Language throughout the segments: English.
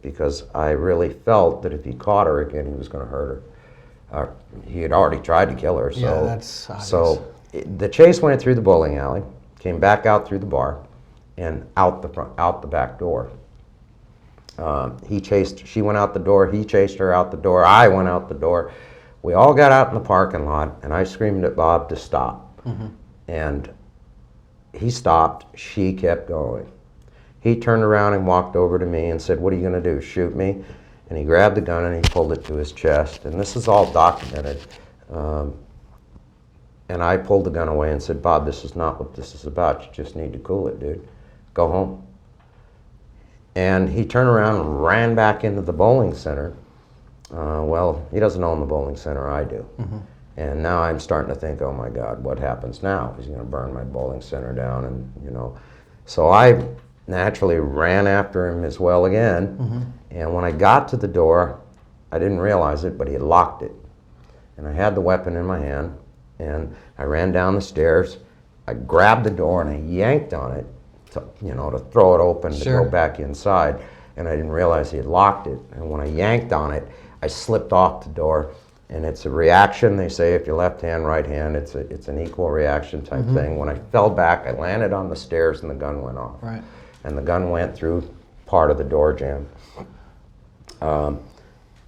because I really felt that if he caught her again, he was going to hurt her. He had already tried to kill her. So, yeah, that's obvious. So the chase went through the bowling alley, came back out through the bar, and out the back door. She went out the door, he chased her out the door, I went out the door. We all got out in the parking lot, and I screamed at Bob to stop. Mm-hmm. And he stopped, she kept going. He turned around and walked over to me and said, "What are you going to do, shoot me?" And he grabbed the gun and he pulled it to his chest. And this is all documented. And I pulled the gun away and said, "Bob, this is not what this is about. You just need to cool it, dude. Go home." And he turned around and ran back into the bowling center. Well, he doesn't own the bowling center, I do. Mm-hmm. And now I'm starting to think, oh my God, what happens now? Is he going to burn my bowling center down? And, so I naturally ran after him as well again. Mm-hmm. And when I got to the door, I didn't realize it, but he had locked it. And I had the weapon in my hand, and I ran down the stairs. I grabbed the door and I yanked on it to throw it open, Sure. to go back inside. And I didn't realize he had locked it. And when I yanked on it, I slipped off the door. And it's a reaction. They say if you're left hand, right hand, it's an equal reaction type mm-hmm. thing. When I fell back, I landed on the stairs and the gun went off. Right. And the gun went through part of the door jamb. And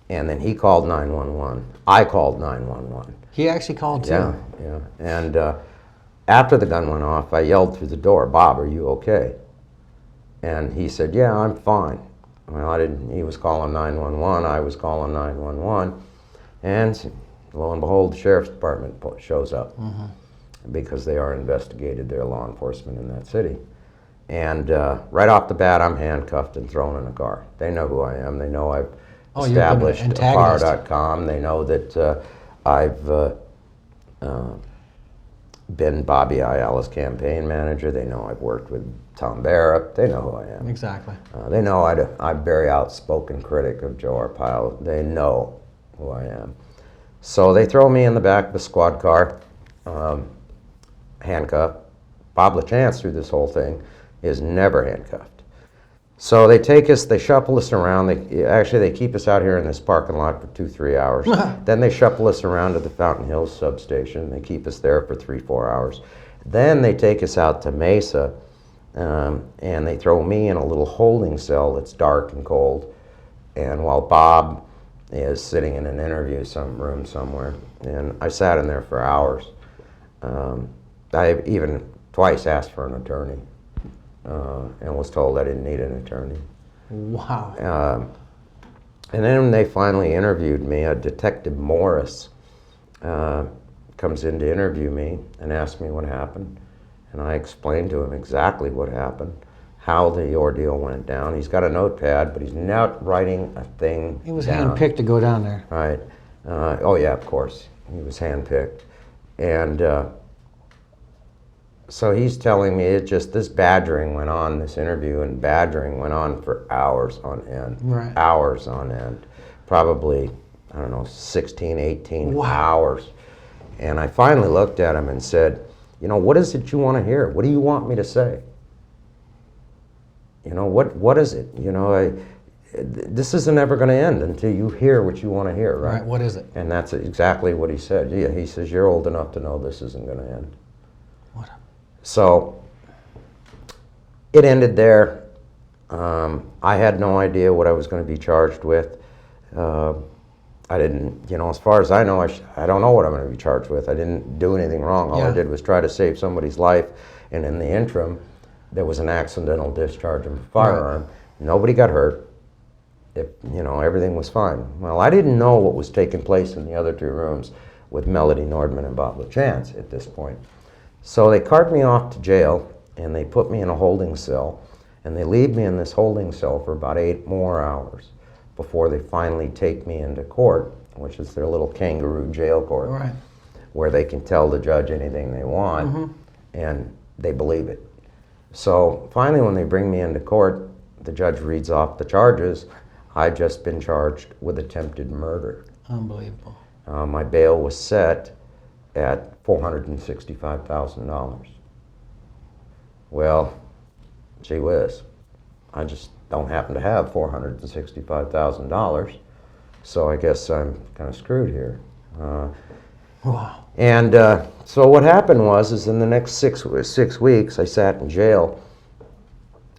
then he called 911. I called 911. He actually called too. Yeah. And after the gun went off, I yelled through the door, "Bob, are you okay?" And he said, "Yeah, I'm fine." Well, he was calling 911, I was calling 911. And lo and behold, the sheriff's department shows up mm-hmm. because they are investigated. They're law enforcement in that city. And right off the bat, I'm handcuffed and thrown in a car. They know who I am. They know I've established Arpaio.com. They know that I've been Bobby Ayala's campaign manager. They know I've worked with Tom Barrett. They know who I am. Exactly. They know I'm a very outspoken critic of Joe Arpaio. They know who I am. So they throw me in the back of the squad car, handcuffed. Bob LaChance, through this whole thing, is never handcuffed. So they take us, they shuffle us around. They keep us out here in this parking lot for 2-3 hours. Then they shuffle us around to the Fountain Hills substation. They keep us there for 3-4 hours. Then they take us out to Mesa, and they throw me in a little holding cell that's dark and cold. And while Bob is sitting in an interview room somewhere, and I sat in there for hours. I even twice asked for an attorney, and was told I didn't need an attorney. Wow. And then when they finally interviewed me, Detective Morris comes in to interview me and asks me what happened. And I explained to him exactly what happened, how the ordeal went down. He's got a notepad, but he's not writing a thing He was down. handpicked to go down there. Right. Oh yeah, of course. He was handpicked. And so he's telling me this badgering went on, this interview and badgering went on for hours on end. Right. Hours on end. Probably, 16, 18 wow. hours. And I finally looked at him and said, what is it you want to hear? What do you want me to say? What is it? This isn't ever going to end until you hear what you want to hear, right? Right, what is it? And that's exactly what he said. Yeah, he says, you're old enough to know this isn't going to end. So it ended there. I had no idea what I was going to be charged with. I didn't, as far as I know, I don't know what I'm going to be charged with. I didn't do anything wrong. All I did was try to save somebody's life. And in the interim, there was an accidental discharge of a firearm. Right. Nobody got hurt. Everything was fine. Well, I didn't know what was taking place in the other 2 rooms with Melody Nordman and Bob LaChance at this point. So they cart me off to jail, and they put me in a holding cell, and they leave me in this holding cell for about 8 more hours before they finally take me into court, which is their little kangaroo jail court, right. where they can tell the judge anything they want, mm-hmm. and they believe it. So finally, when they bring me into court, the judge reads off the charges. I'd just been charged with attempted murder. Unbelievable. My bail was set at $465,000. Well, gee whiz, I just don't happen to have $465,000. So I guess I'm kind of screwed here. Wow. And so what happened is in the next six weeks, I sat in jail,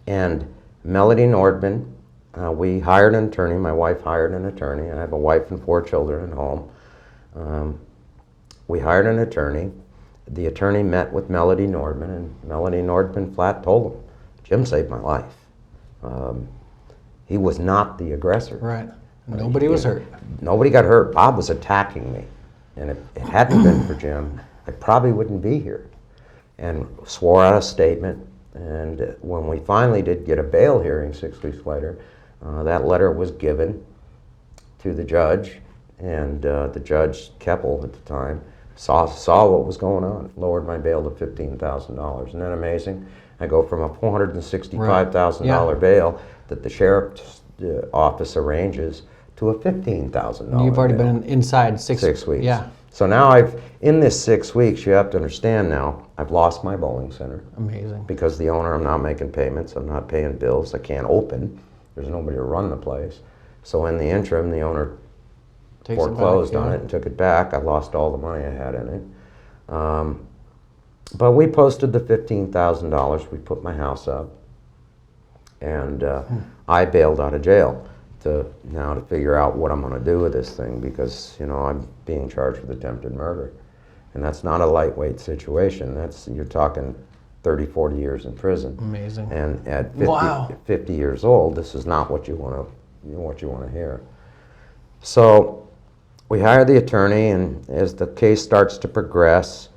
and Melody Nordman, we hired an attorney. My wife hired an attorney. I have a wife and 4 children at home. We hired an attorney. The attorney met with Melody Nordman, and Melody Nordman flat told him, Jim saved my life. He was not the aggressor. Right. Nobody was hurt. Nobody got hurt. Bob was attacking me. And if it hadn't been for Jim, I probably wouldn't be here. And swore out a statement. And when we finally did get a bail hearing 6 weeks later, that letter was given to the judge. And the judge, Keppel at the time, saw what was going on, lowered my bail to $15,000. Isn't that amazing? I go from a $465,000 bail that the sheriff's office arranges to a $15,000 You've already bail. been inside 6 weeks. Yeah. So now in this 6 weeks, you have to understand now, I've lost my bowling center. Amazing. Because the owner, I'm not making payments, I'm not paying bills, I can't open. There's nobody to run the place. So in the interim, the owner foreclosed on it and took it back. I lost all the money I had in it. But we posted the $15,000. We put my house up. And I bailed out of jail to figure out what I'm going to do with this thing, because, I'm being charged with attempted murder. And that's not a lightweight situation. You're talking 30, 40 years in prison. Amazing. And at 50 years old, this is not what you want to hear. So we hire the attorney, and as the case starts to progress,